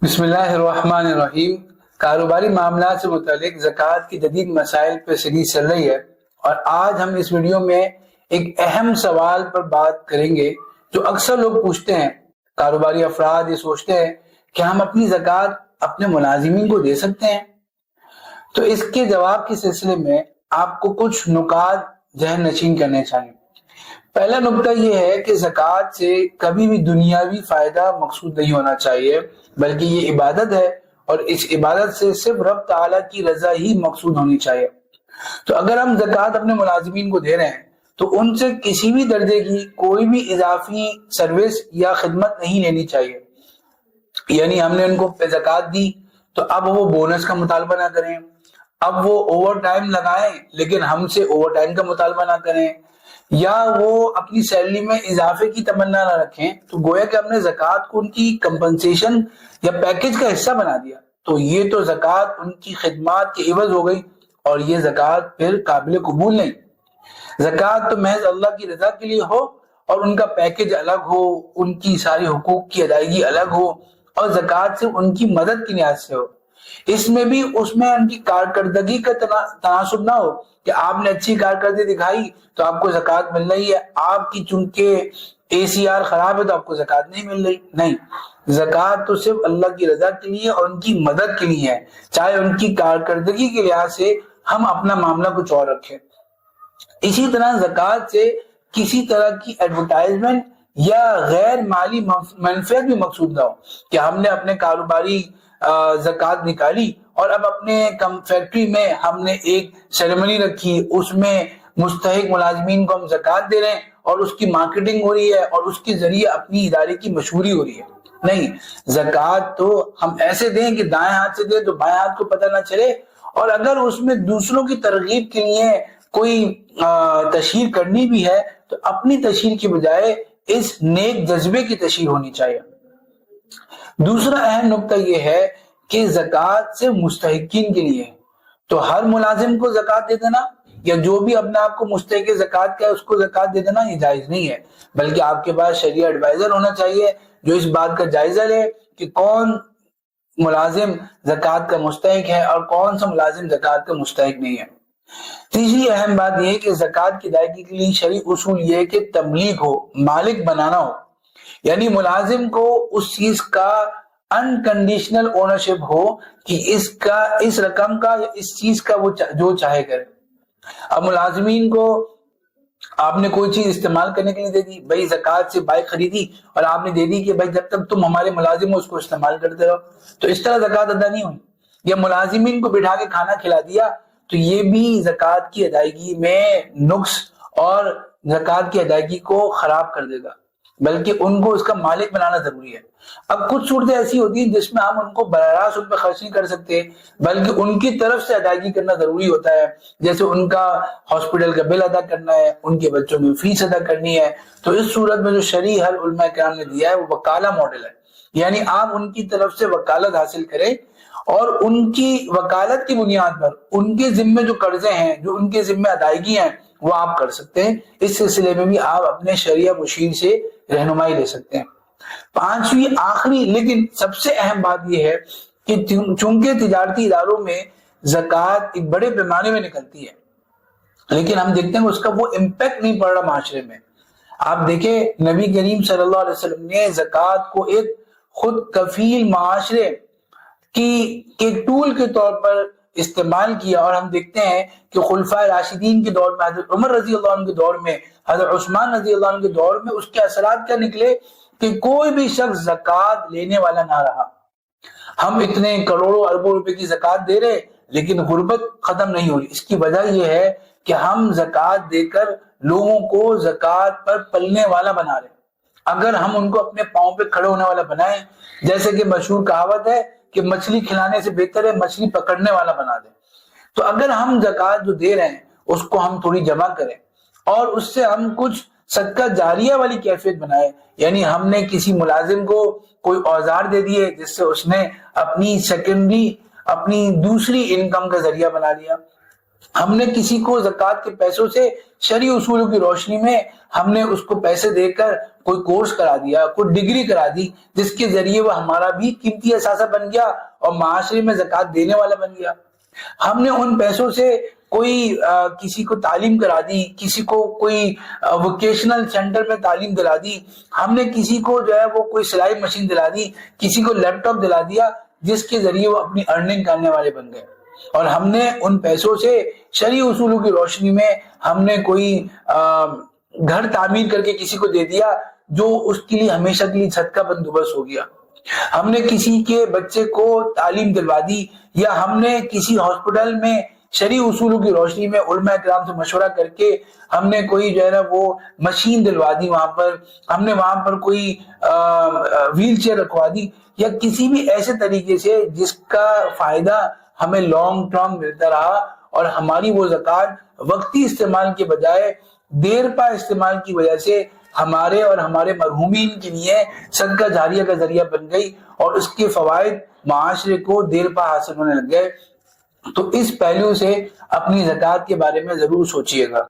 بسم اللہ الرحمن الرحیم۔ کاروباری معاملات سے متعلق زکوٰۃ کی جدید مسائل پر سیریز چل رہی ہے، اور آج ہم اس ویڈیو میں ایک اہم سوال پر بات کریں گے جو اکثر لوگ پوچھتے ہیں۔ کاروباری افراد یہ سوچتے ہیں کہ ہم اپنی زکوٰۃ اپنے ملازمین کو دے سکتے ہیں؟ تو اس کے جواب کے سلسلے میں آپ کو کچھ نکات ذہن نشین کرنے چاہیے۔ پہلا نکتہ یہ ہے کہ زکوٰۃ سے کبھی بھی دنیاوی فائدہ مقصود نہیں ہونا چاہیے، بلکہ یہ عبادت ہے، اور اس عبادت سے صرف رب تعالیٰ کی رضا ہی مقصود ہونی چاہیے۔ تو اگر ہم زکوٰۃ اپنے ملازمین کو دے رہے ہیں تو ان سے کسی بھی درجے کی کوئی بھی اضافی سروس یا خدمت نہیں لینی چاہیے۔ یعنی ہم نے ان کو زکوٰۃ دی تو اب وہ بونس کا مطالبہ نہ کریں، اب وہ اوور ٹائم لگائیں لیکن ہم سے اوور ٹائم کا مطالبہ نہ کریں، یا وہ اپنی سیلری میں اضافے کی تمنا نہ رکھیں۔ تو گویا کہ ہم نے زکوٰۃ کو ان کی کمپنسیشن یا پیکج کا حصہ بنا دیا، تو یہ تو زکوٰۃ ان کی خدمات کے عوض ہو گئی، اور یہ زکوٰۃ پھر قابل قبول نہیں۔ زکوٰۃ تو محض اللہ کی رضا کے لیے ہو، اور ان کا پیکج الگ ہو، ان کی ساری حقوق کی ادائیگی الگ ہو، اور زکوٰۃ صرف ان کی مدد کی نیت سے ہو۔ اس میں ان کی کارکردگی کا تناسب نہ ہو کہ آپ نے اچھی کارکردگی دکھائی تو آپ کو زکوٰۃ مل رہی ہے، آپ کی چونکہ ACR خراب ہے تو آپ کو زکوٰۃ نہیں مل رہی۔ نہیں، زکوٰۃ تو صرف اللہ کی رضا کے لیے اور ان کی مدد کے لیے ہے، چاہے ان کی کارکردگی کے لحاظ سے ہم اپنا معاملہ کچھ اور رکھیں۔ اسی طرح زکوٰۃ سے کسی طرح کی ایڈورٹائزمنٹ یا غیر مالی منفعت بھی مقصود نہ ہو کہ ہم نے اپنے کاروباری زکوٰۃ نکالی اور اب اپنے فیکٹری میں ہم نے ایک سیریمنی رکھی، اس میں مستحق ملازمین کو ہم زکوٰۃ دے رہے ہیں اور اس کی مارکیٹنگ ہو رہی ہے اور اس کے ذریعے اپنی ادارے کی مشہوری ہو رہی ہے۔ نہیں، زکوٰۃ تو ہم ایسے دیں کہ دائیں ہاتھ سے دیں تو بائیں ہاتھ کو پتہ نہ چلے، اور اگر اس میں دوسروں کی ترغیب کے لیے کوئی تشہیر کرنی بھی ہے تو اپنی تشہیر کی بجائے اس نیک جذبے کی تشہیر ہونی چاہیے۔ دوسرا اہم نکتہ یہ ہے کہ زکوٰۃ سے مستحقین کے لیے، تو ہر ملازم کو زکوٰۃ دے دینا یا جو بھی اپنے آپ کو مستحق زکوٰۃ کا ہے اس کو زکوٰۃ دے دینا یہ جائز نہیں ہے، بلکہ آپ کے پاس شرعی ایڈوائزر ہونا چاہیے جو اس بات کا جائزہ لے کہ کون ملازم زکوٰۃ کا مستحق ہے اور کون سا ملازم زکوٰۃ کا مستحق نہیں ہے۔ تیسری اہم بات یہ کہ زکوٰۃ کی ادائیگی کے لیے شرعی اصول یہ ہے کہ تملیک ہو، مالک بنانا ہو، یعنی ملازم کو اس چیز کا انکنڈیشنل اونرشپ ہو کہ اس رقم کا یا اس چیز کا وہ جو چاہے کرے۔ اب ملازمین کو آپ نے کوئی چیز استعمال کرنے کے لیے دے دی، بھائی زکوٰۃ سے بائک خریدی اور آپ نے دے دی کہ بھائی جب تک تم ہمارے ملازم ہو اس کو استعمال کرتے رہو، تو اس طرح زکوٰۃ ادا نہیں ہوئی۔ یا ملازمین کو بٹھا کے کھانا کھلا دیا تو یہ بھی زکوٰۃ کی ادائیگی میں نقص اور زکوٰۃ کی ادائیگی کو خراب کر دے گا، بلکہ ان کو اس کا مالک بنانا ضروری ہے۔ اب کچھ صورتیں ایسی ہوتی ہیں جس میں ہم ان کو براہ راست ان پہ خرچ نہیں کر سکتے، بلکہ ان کی طرف سے ادائیگی کرنا ضروری ہوتا ہے، جیسے ان کا ہاسپٹل کا بل ادا کرنا ہے، ان کے بچوں کی فیس ادا کرنی ہے۔ تو اس صورت میں جو شرعی حل علماء کرام نے دیا ہے وہ وکالہ ماڈل ہے، یعنی آپ ان کی طرف سے وکالت حاصل کریں اور ان کی وکالت کی بنیاد پر ان کے ذمے جو قرضے ہیں، جو ان کے ذمے ادائیگی ہیں وہ آپ کر سکتے ہیں۔ اس سلسلے میں بھی آپ اپنے شرعیہ مشیر سے رہنمائی لے سکتے ہیں۔ پانچویں آخری لیکن سب سے اہم بات یہ ہے کہ چونکہ تجارتی اداروں میں زکوٰۃ ایک بڑے پیمانے میں نکلتی ہے، لیکن ہم دیکھتے ہیں کہ اس کا وہ امپیکٹ نہیں پڑ رہا معاشرے میں۔ آپ دیکھیں نبی کریم صلی اللہ علیہ وسلم نے زکوٰۃ کو ایک خود کفیل معاشرے کی ایک ٹول کے طور پر استعمال کیا، اور ہم دیکھتے ہیں کہ خلفائے راشدین کے دور میں، حضرت عمر رضی اللہ عنہ کے دور میں، حضرت عثمان رضی اللہ عنہ کے دور میں اس کے اثرات کیا نکلے کہ کوئی بھی شخص زکوٰۃ لینے والا نہ رہا۔ ہم اتنے کروڑوں اربوں روپے کی زکوٰۃ دے رہے لیکن غربت ختم نہیں ہو رہی۔ اس کی وجہ یہ ہے کہ ہم زکوٰۃ دے کر لوگوں کو زکوٰۃ پر پلنے والا بنا رہے۔ اگر ہم ان کو اپنے پاؤں پہ کھڑے ہونے والا بنائیں، جیسے کہ مشہور کہاوت ہے کہ مچھلی کھلانے سے بہتر ہے مچھلی پکڑنے والا بنا دیں، تو اگر ہم زکوٰۃ جو دے رہے ہیں اس کو ہم تھوڑی جمع کریں اور اس سے ہم کچھ صدقہ جاریہ والی کیفیت بنائے، یعنی ہم نے کسی ملازم کو کوئی اوزار دے دیے جس سے اس نے اپنی سیکنڈری، اپنی دوسری انکم کا ذریعہ بنا لیا، ہم نے کسی کو زکوٰۃ کے پیسوں سے شرعی اصولوں کی روشنی میں ہم نے اس کو پیسے دے کر کوئی کورس کرا دیا، کوئی ڈگری کرا دی، جس کے ذریعے وہ ہمارا بھی قیمتی اثاثہ بن گیا اور معاشرے میں زکوٰۃ دینے والا بن گیا۔ ہم نے ان پیسوں سے کوئی کسی کو تعلیم کرا دی، کسی کو کوئی ووکیشنل سینٹر میں تعلیم دلا دی، ہم نے کسی کو جو ہے وہ کوئی سلائی مشین دلا دی، کسی کو لیپ ٹاپ دلا دیا، جس کے ذریعے وہ اپنی ارننگ کرنے والے بن گئے۔ اور ہم نے ان پیسوں سے شرعی اصولوں کی روشنی میں ہم نے کوئی گھر تعمیر کر کے کسی کو دے دیا جو اس کے لیے ہمیشہ کے لیے چھت کا بندوبست ہو گیا۔ ہم نے کسی کے بچے کو تعلیم دلوا دی، یا ہم نے کسی ہاسپٹل میں شرعی اصولوں کی روشنی میں علماء کرام سے مشورہ کر کے ہم نے کوئی جو ہے نا وہ مشین دلوا دی، وہاں پر ہم نے وہاں پر کوئی ویل چیئر رکھوا دی، یا کسی بھی ایسے طریقے سے جس کا فائدہ ہمیں لانگ ٹرم ملتا رہا، اور ہماری وہ زکوٰۃ وقتی استعمال کے بجائے دیر پا استعمال کی وجہ سے ہمارے اور ہمارے مرحومین کے لیے صدقہ جاریہ کا ذریعہ بن گئی، اور اس کے فوائد معاشرے کو دیر پا حاصل ہونے لگ گئے۔ تو اس پہلو سے اپنی زکوٰۃ کے بارے میں ضرور سوچیے گا۔